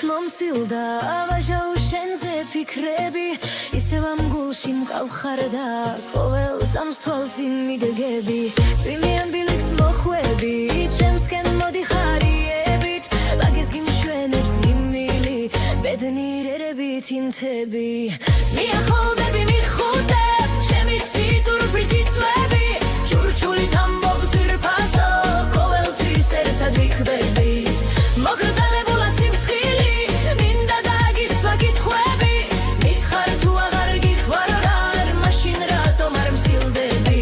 მომცილდა ვაჟაო შენზე ფიქრები ისევ ამ გულში მყავხარ და ყოველ წამს თვალწინ მიდგები წვიმიან ბილიქს მოხვები ჩემსკენ მოდიხარიებით ვაგის გიმშვენებს იმილი ბედნიერებით ინთები მიახლდები მიხუტებ ჩემი სიტურფრით იწვევი ჭურჭულით ამბობ ზირფასო ყოველთვის ერთად ვიქბებით მოგრძალებულად სიმთხილი მინდა დაგისვა კითხვები მითხარ თუ აღარ გიხვარ რარ მაშინ რატომ არ მსილდები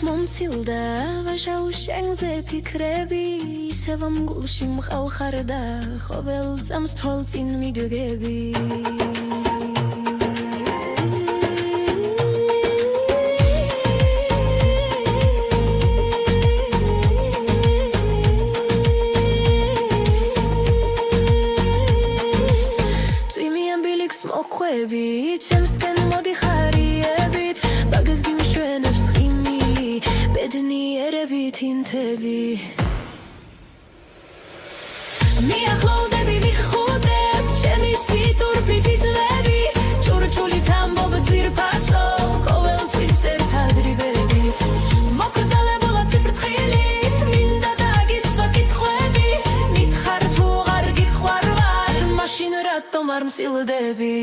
მომცილდა ვაჟაო შენზე ფიქრები ისევ ამ გულში მყავხარ და ყოველ წამს თვალწინ მიდგები წვიმიან ბილიქს მოხვები ჩემსკენ მოდიხარიებით ბაგეს გიმშვენებს ბედნიერებით ინთები მიახლოვდები მიხუტებ ჩემი სიტურფრით იწვევი ჭურჭულით ამბობ ძვირფასო ყოველთვის ერთად რიბებით მოგრძალებულად სიფრთხილით მინდა დაგისვა კითხვები მითხარ თუ აღარ გიხვარ ვარ მაშინ რატომ არ მსილდები